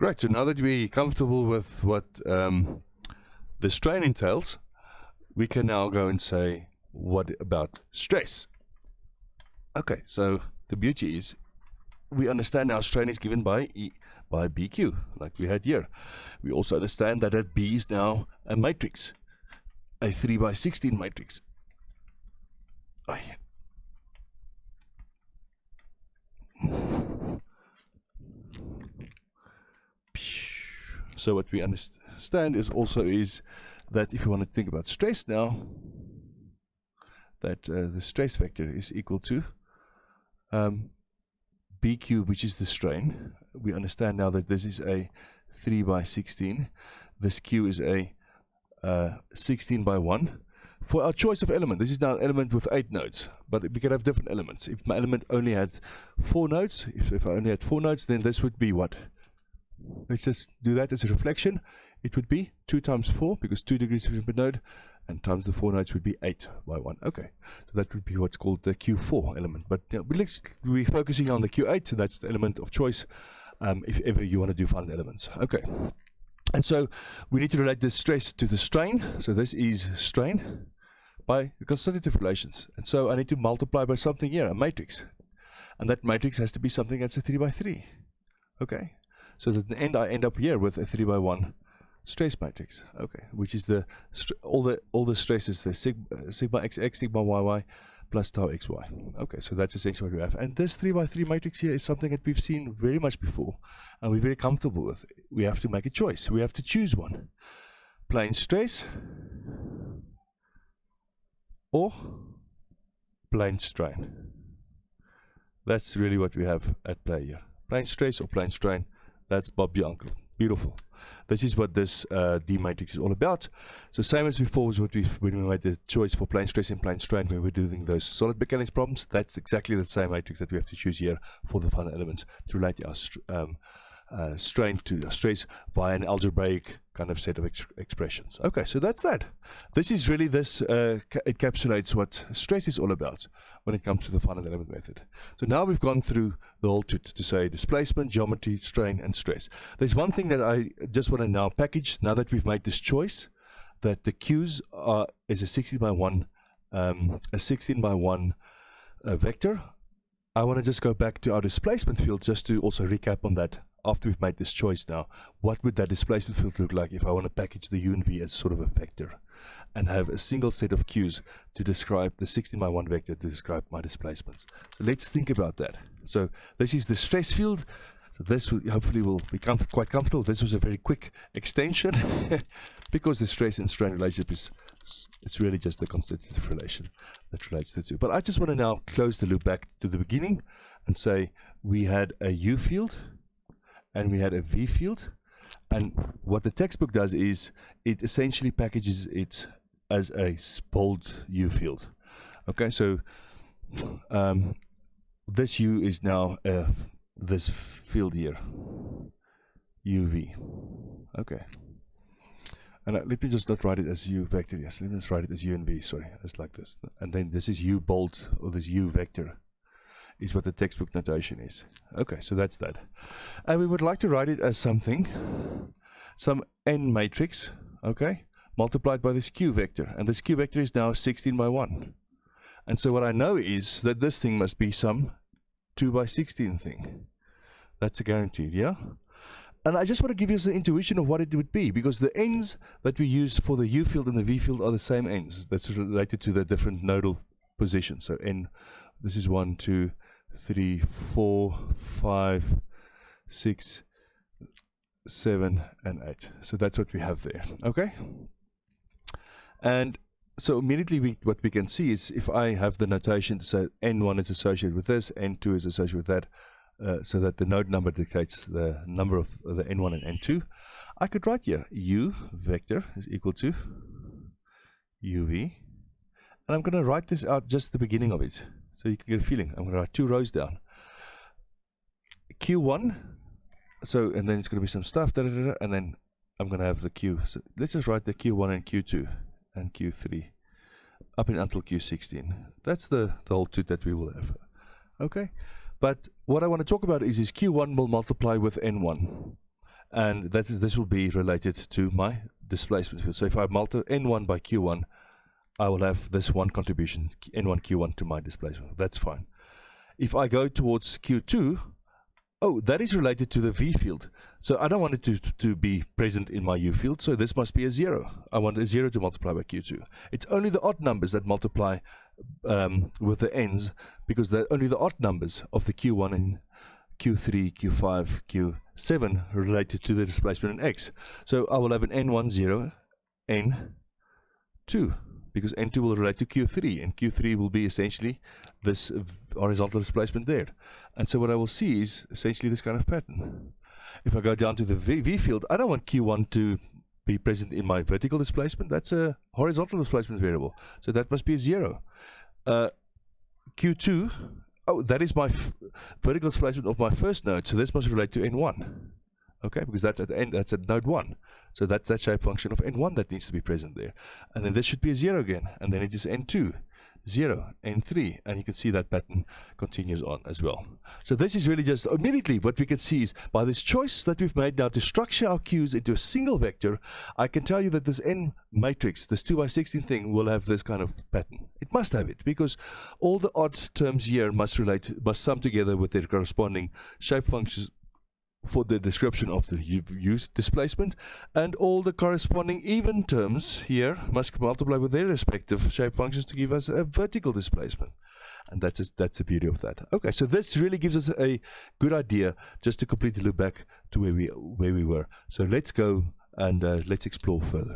Great, so now that we're comfortable with what the strain entails, we can now go and say, what about stress? Okay, so the beauty is, we understand now strain is given by BQ, like we had here. We also understand that that B is now a matrix, a 3x16 matrix. So what we understand is that if you want to think about stress now, that the stress vector is equal to BQ, which is the strain. We understand now that this is a 3x16. This Q is a 16x1. For our choice of element, this is now an element with 8 nodes, but we can have different elements. If my element only had 4 nodes, if I only had 4 nodes, then this would be what? Let's just do that as a reflection. It would be 2 times 4, because 2 degrees of per node, and times the 4 nodes would be 8x1. Okay, so that would be what's called the Q4 element. But we're focusing on the Q8, so that's the element of choice if ever you want to do finite elements. Okay, and so we need to relate this stress to the strain. So this is strain by the constitutive relations. And so I need to multiply by something here, a matrix. And that matrix has to be something that's a 3x3. Okay, so at the end I end up here with a 3x1 stress matrix. Okay, which is all the stresses, the sigma xx, sigma yy, plus tau xy. Okay, so that's essentially what we have. And this 3x3 matrix here is something that we've seen very much before, and we're very comfortable with. We have to make a choice. We have to choose one. Plane stress or plane strain. That's really what we have at play here. Plane stress or plane strain. That's Bob's your uncle. Beautiful. This is what this D matrix is all about. So same as before was when we made the choice for plane stress and plane strain when we were doing those solid mechanics problems. That's exactly the same matrix that we have to choose here for the finite elements to relate our strain to stress via an algebraic kind of set of expressions. Okay, so that's that. This is really encapsulates what stress is all about when it comes to the finite element method. So now we've gone through the whole to say displacement, geometry, strain, and stress. There's one thing that I just want to now package, now that we've made this choice, that the Q's is a 16x1 vector. I want to just go back to our displacement field just to also recap on that. After we've made this choice now, what would that displacement field look like if I want to package the U and V as sort of a vector and have a single set of Q's to describe the 16x1 vector to describe my displacements? So let's think about that. So this is the stress field. So this hopefully will be quite comfortable. This was a very quick extension because the stress and strain relationship it's really just the constitutive relation that relates the two. But I just want to now close the loop back to the beginning and say we had a U field and we had a V field, and what the textbook does is it essentially packages it as a bold U field. Okay, so this U is now this field here, UV. Okay, and let me just not write it as U vector. Yes, let me just write it as U and V. Sorry, just like this. And then this is U bold, or this U vector is what the textbook notation is. Okay, so that's that. And we would like to write it as some n matrix, okay, multiplied by this Q vector. And this Q vector is now 16x1. And so what I know is that this thing must be some 2x16 thing. That's a guaranteed, yeah? And I just want to give you an intuition of what it would be, because the n's that we use for the U field and the V field are the same n's. That's related to the different nodal positions. So n, this is 1, 2, 3, 4, 5, 6, 7, and 8. So that's what we have there. Okay? And so immediately what we can see is if I have the notation to say n1 is associated with this, n2 is associated with that, so that the node number dictates the number of the n1 and n2, I could write here U vector is equal to UV. And I'm going to write this out just the beginning of it, so you can get a feeling. I'm going to write 2 rows down. Q1, so, and then it's going to be some stuff, and then I'm going to have the Q. So let's just write the Q1 and Q2 and Q3 up until Q16. That's the whole toot that we will have. Okay, but what I want to talk about is Q1 will multiply with N1. and this will be related to my displacement field. So if I multiply N1 by Q1, I will have this one contribution, N1 Q1, to my displacement. That's fine. If I go towards Q2, oh, that is related to the V field. So I don't want it to be present in my U field, so this must be a 0. I want a 0 to multiply by Q2. It's only the odd numbers that multiply with the ends, because they're only the odd numbers of the Q1 and Q3, Q5, Q7 related to the displacement in X. So I will have an N1 0, N2, because N2 will relate to Q3, and Q3 will be essentially this horizontal displacement there. And so what I will see is essentially this kind of pattern. If I go down to the V field, I don't want Q1 to be present in my vertical displacement. That's a horizontal displacement variable, so that must be a 0. Q2, oh, that is my vertical displacement of my first node, so this must relate to N1. Okay, because that's at the end, that's at node 1. So that's that shape function of N1 that needs to be present there. And then this should be a 0 again, and then it is N2, 0, N3, and you can see that pattern continues on as well. So this is really just immediately what we can see is by this choice that we've made now to structure our Q's into a single vector, I can tell you that this N matrix, this 2 by 16 thing, will have this kind of pattern. It must have it, because all the odd terms here must sum together with their corresponding shape functions for the description of the used displacement, and all the corresponding even terms here must multiply with their respective shape functions to give us a vertical displacement. And that's the beauty of that. Okay, so this really gives us a good idea just to complete the loop back to where we were. So let's go and let's explore further.